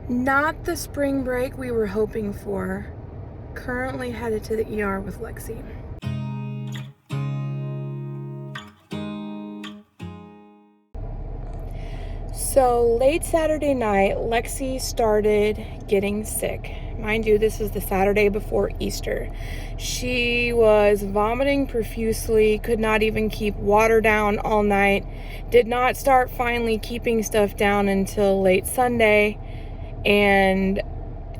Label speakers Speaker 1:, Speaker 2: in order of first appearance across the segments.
Speaker 1: Not the spring break we were hoping for. Currently headed to the ER with Lexi. So late Saturday night, Lexi started getting sick. Mind you, this was the Saturday before Easter. She was vomiting profusely, could not even keep water down all night, did not start finally keeping stuff down until late Sunday, and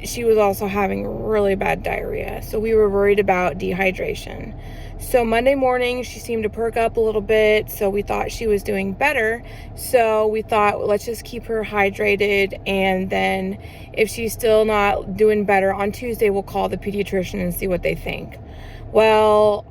Speaker 1: she was also having really bad diarrhea. So we were worried about dehydration. So Monday morning, she seemed to perk up a little bit. So we thought she was doing better. So we thought, let's just keep her hydrated. And then if she's still not doing better, on Tuesday, we'll call the pediatrician and see what they think. Well,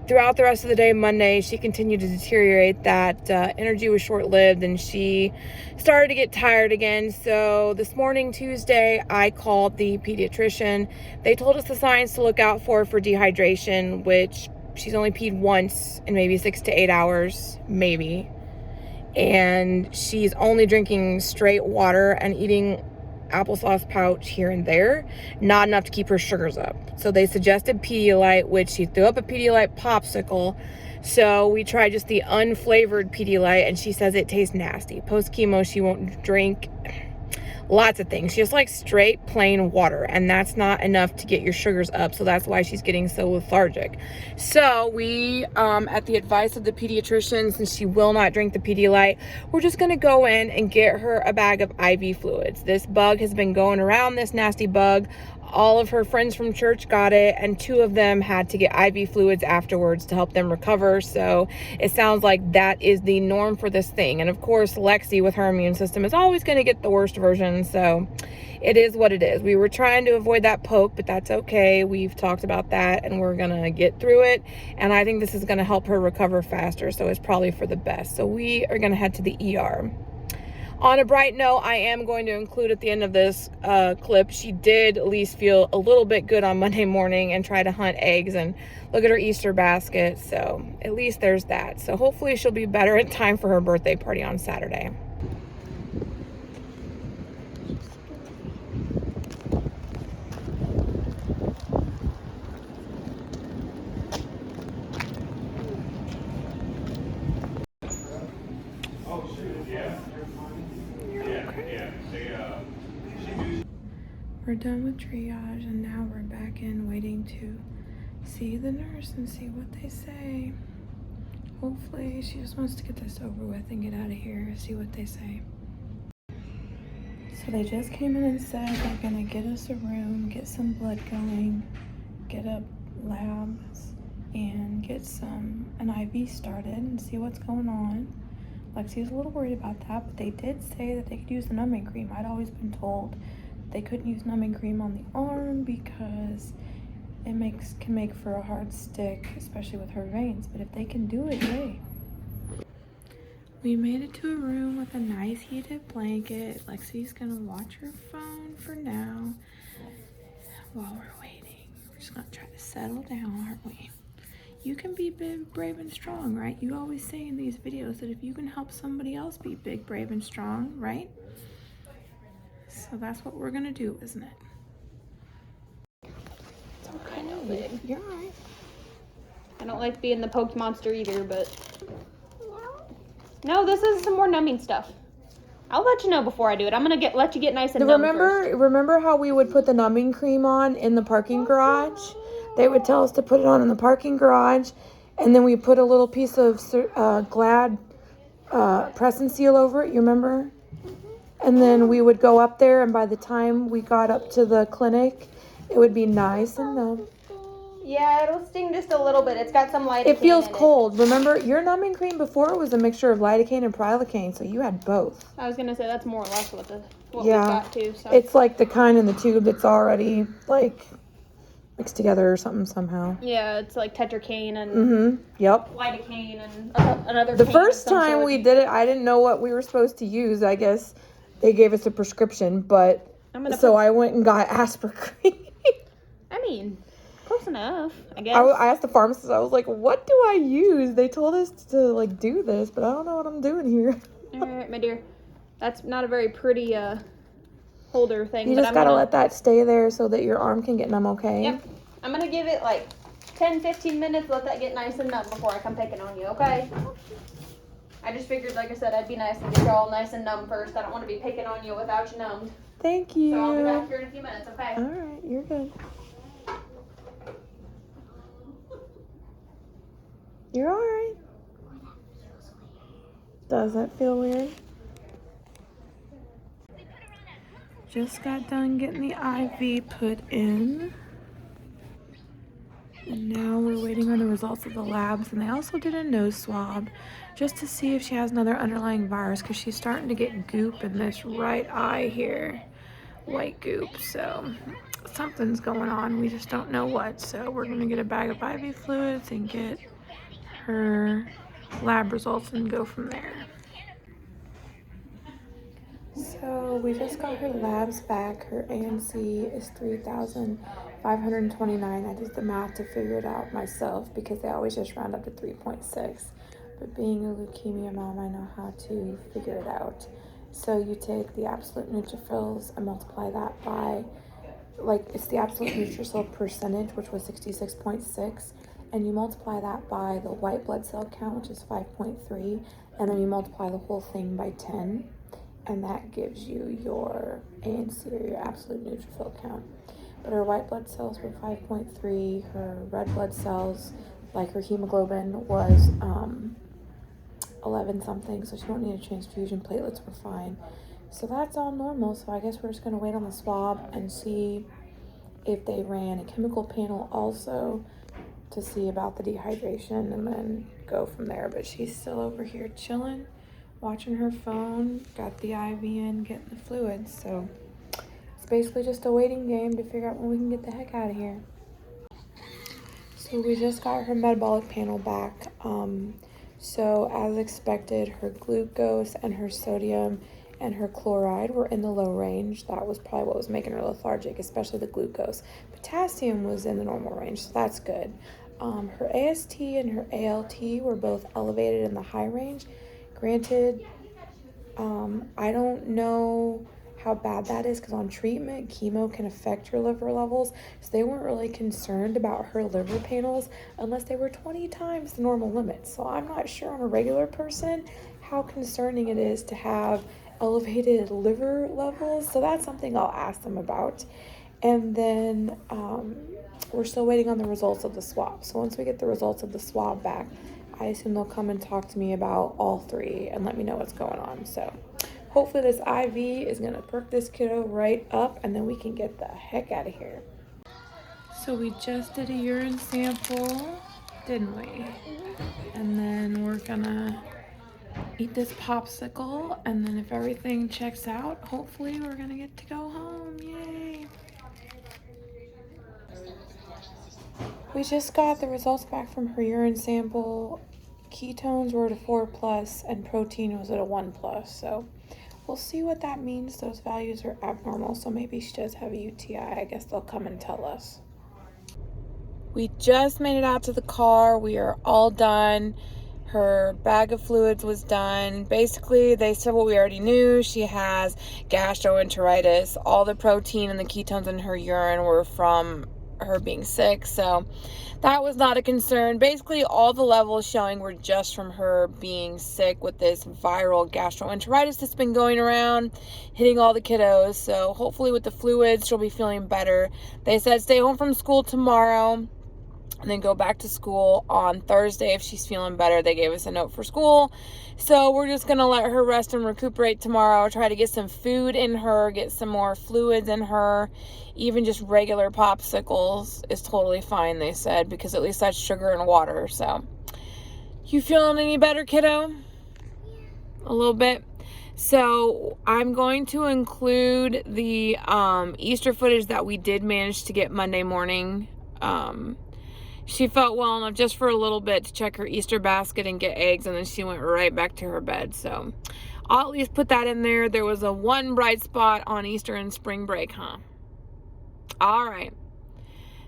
Speaker 1: throughout the rest of the day, Monday, she continued to deteriorate. That energy was short-lived, and she started to get tired again. So this morning, Tuesday, I called the pediatrician. They told us the signs to look out for dehydration, which she's only peed once in maybe 6 to 8 hours, maybe. And she's only drinking straight water and eating applesauce pouch here and there, not enough to keep her sugars up. So they suggested Pedialyte, which she threw up a Pedialyte popsicle. So we tried just the unflavored Pedialyte, and she says it tastes nasty. Post chemo, she won't drink lots of things. She just likes straight plain water, and that's not enough to get your sugars up. So that's why she's getting so lethargic. So we, at the advice of the pediatrician, since she will not drink the Pedialyte, we're just going to go in and get her a bag of IV fluids. This bug has been going around, this nasty bug. All of her friends from church got it, and 2 of them had to get IV fluids afterwards to help them recover. So it sounds like that is the norm for this thing. And of course, Lexi, with her immune system, is always going to get the worst version. So it is what it is. We were trying to avoid that poke, but that's okay. We've talked about that, and we're going to get through it. And I think this is going to help her recover faster. So it's probably for the best. So we are going to head to the ER. On a bright note, I am going to include at the end of this clip, she did at least feel a little bit good on Monday morning and try to hunt eggs and look at her Easter basket. So at least there's that. So hopefully she'll be better in time for her birthday party on Saturday. We're done with triage, and now we're back in waiting to see the nurse and see what they say. Hopefully she just wants to get this over with and get out of here, see what they say. So they just came in and said they're gonna get us a room, get some blood going, get up labs, and get an IV started and see what's going on. Lexi's a little worried about that, but they did say that they could use the numbing cream. I'd always been told they couldn't use numbing cream on the arm because it can make for a hard stick, especially with her veins. But if they can do it, yay. We made it to a room with a nice heated blanket. Lexi's gonna watch her phone for now while we're waiting. We're just gonna try to settle down, aren't we? You can be big, brave, and strong, right? You always say in these videos that if you can help somebody else be big, brave, and strong, right? So that's what we're gonna do, isn't it? It's okay.
Speaker 2: I know, babe.
Speaker 1: You're all right.
Speaker 2: I don't like being the poked monster either, but... No, this is some more numbing stuff. I'll let you know before I do it. I'm gonna let you get nice and numb first.
Speaker 1: Remember how we would put the numbing cream on in the parking garage? They would tell us to put it on in the parking garage, and then we put a little piece of Glad press and seal over it. You remember? And then we would go up there, and by the time we got up to the clinic, it would be nice and numb.
Speaker 2: Yeah, it'll sting just a little bit. It's got some lidocaine.
Speaker 1: It feels cold. Remember, your numbing cream before was a mixture of lidocaine and prilocaine, so you had both.
Speaker 2: I was gonna say that's more or less what we've
Speaker 1: Yeah,
Speaker 2: got too. So
Speaker 1: it's like the kind in the tube that's already like mixed together or something somehow.
Speaker 2: yeah, it's like tetracaine and
Speaker 1: Yep.
Speaker 2: lidocaine and another.
Speaker 1: The first time we did it, I didn't know what we were supposed to use. I guess they gave us a prescription, but I went and got aspirin.
Speaker 2: I mean, close enough, I guess.
Speaker 1: I asked the pharmacist, I was like, what do I use? They told us to like do this, but I don't know what I'm doing here.
Speaker 2: All right, my dear. That's not a very pretty holder thing.
Speaker 1: You just gotta let that stay there so that your arm can get numb, okay?
Speaker 2: Yep. I'm gonna give it like 10-15 minutes, let that get nice and numb before I come picking on you, okay? I just figured, like I said, I'd be nice and get you all nice and numb first. I don't want to be picking on you without you numbed.
Speaker 1: Thank you.
Speaker 2: So I'll be back here in a few minutes, okay?
Speaker 1: Alright, you're good. You're alright. Does that feel weird? Just got done getting the IV put in. And now we're waiting on the results of the labs, and they also did a nose swab just to see if she has another underlying virus, because she's starting to get goop in this right eye here, white goop. So something's going on, we just don't know what. So we're gonna get a bag of IV fluids and get her lab results and go from there. So we just got her labs back. Her ANC is 3,529. I did the math to figure it out myself because they always just round up to 3.6. But being a leukemia mom, I know how to figure it out. So you take the absolute neutrophils and multiply that by, like, it's the absolute neutrophil percentage, which was 66.6. And you multiply that by the white blood cell count, which is 5.3. And then you multiply the whole thing by 10. And that gives you your ANC, or your absolute neutrophil count. But her white blood cells were 5.3. Her red blood cells, like her hemoglobin, was 11 something, so she don't need a transfusion. Platelets were fine. So that's all normal. So I guess we're just gonna wait on the swab and see if they ran a chemical panel also to see about the dehydration, and then go from there. But she's still over here chilling, watching her phone, got the IV in, getting the fluids. So it's basically just a waiting game to figure out when we can get the heck out of here. So we just got her metabolic panel back. So as expected, her glucose and her sodium and her chloride were in the low range. That was probably what was making her lethargic, especially the glucose. Potassium was in the normal range, so that's good. Her AST and her ALT were both elevated in the high range. Granted, I don't know how bad that is, because on treatment, chemo can affect your liver levels. So they weren't really concerned about her liver panels unless they were 20 times the normal limit. So I'm not sure on a regular person how concerning it is to have elevated liver levels. So that's something I'll ask them about. And then we're still waiting on the results of the swab. So once we get the results of the swab back, I assume they'll come and talk to me about all three and let me know what's going on. So hopefully this IV is going to perk this kiddo right up, and then we can get the heck out of here. So we just did a urine sample, didn't we? And then we're going to eat this popsicle, and then if everything checks out, hopefully we're going to get to go home. Yay! We just got the results back from her urine sample. Ketones were at a 4+, and protein was at a 1+. So we'll see what that means. Those values are abnormal, so maybe she does have a UTI. I guess they'll come and tell us. We just made it out to the car. We are all done. Her bag of fluids was done. Basically, they said what we already knew. She has gastroenteritis. All the protein and the ketones in her urine were from her being sick, so that was not a concern. Basically, all the levels showing were just from her being sick with this viral gastroenteritis that's been going around, hitting all the kiddos. So hopefully with the fluids, she'll be feeling better. They said stay home from school tomorrow and then go back to school on Thursday if she's feeling better. They gave us a note for school. So we're just going to let her rest and recuperate tomorrow, try to get some food in her, get some more fluids in her. Even just regular popsicles is totally fine, they said, because at least that's sugar and water. So you feeling any better, kiddo? Yeah. A little bit. So I'm going to include the Easter footage that we did manage to get Monday morning. She felt well enough just for a little bit to check her Easter basket and get eggs, and then she went right back to her bed. So I'll at least put that in there. There was a one bright spot on Easter and spring break, huh? All right.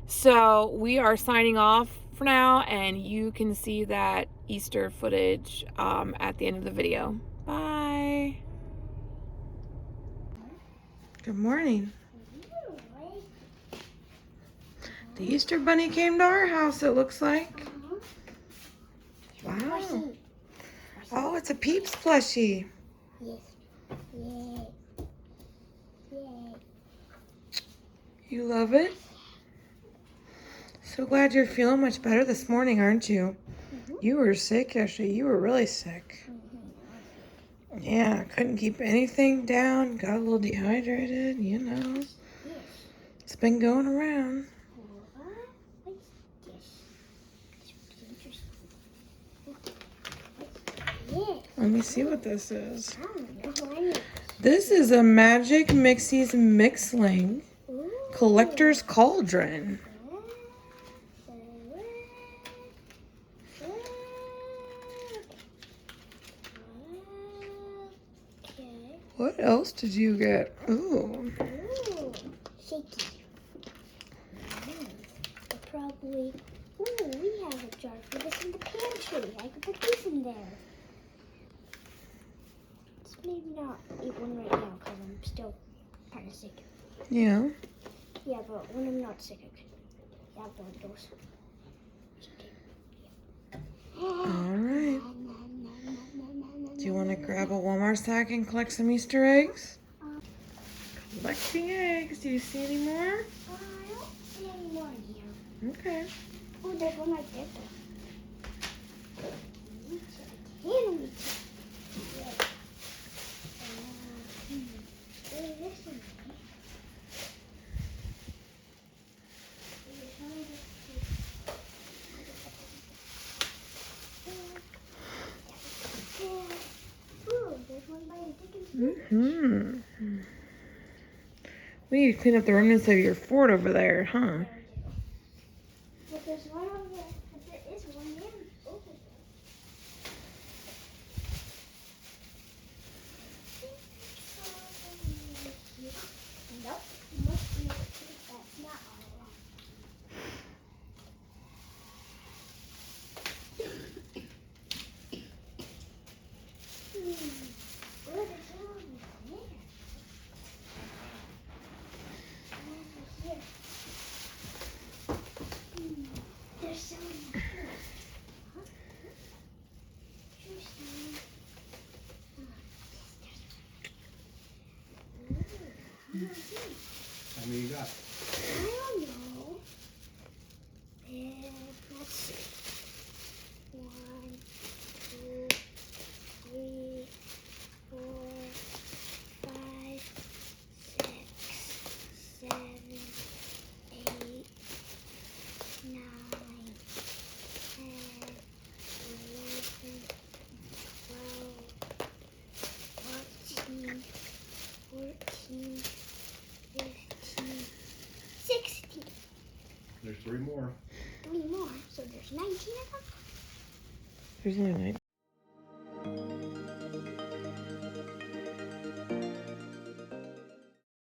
Speaker 1: So we are signing off for now, and you can see that Easter footage at the end of the video. Bye. Good morning. The Easter Bunny came to our house, it looks like. Wow. Oh, it's a Peeps plushie.
Speaker 3: Yes. Yay. Yay.
Speaker 1: You love it? So glad you're feeling much better this morning, aren't you? You were sick yesterday. You were really sick. Yeah, couldn't keep anything down. Got a little dehydrated, you know.
Speaker 3: Yes.
Speaker 1: It's been going around.
Speaker 3: What's this? This interesting. Yeah.
Speaker 1: Let me see what this is.
Speaker 3: I don't know. I know.
Speaker 1: This is a Magic Mixies Mixling
Speaker 3: Ooh.
Speaker 1: Collector's Cauldron.
Speaker 3: Okay.
Speaker 1: What else did you get? Ooh.
Speaker 3: Ooh. Shaky. Probably. Ooh, we have a jar for this in the pantry. I could put these in there. Let's maybe not eat one right now because I'm still kind of sick.
Speaker 1: Yeah.
Speaker 3: Yeah, but when I'm not sick, I could have one of those.
Speaker 1: All right. Do you want to grab a Walmart sack and collect some Easter eggs? Collect the eggs. Do you see any more?
Speaker 3: I don't see any more in here.
Speaker 1: Okay.
Speaker 3: Oh, there's one right there. Can we? Yeah. This one. Ooh, there's one by the
Speaker 1: Mm-hmm. We need to clean up the remnants of your fort over there, huh?
Speaker 3: But there's one over there. But there is one in over there. Nope. Must be that's not all of them. Oh, there's one over there. Over here. There's some here. Huh? Interesting.
Speaker 4: How many you got?
Speaker 3: I don't know. Let's see. 1, 2, 3, 4, 5, 6, 7, 8, 9, 10, 11, 12, 13, 14, 15, 16.
Speaker 4: There's 3 more.
Speaker 3: 3 more, so there's 19 of them.
Speaker 1: There's only 9.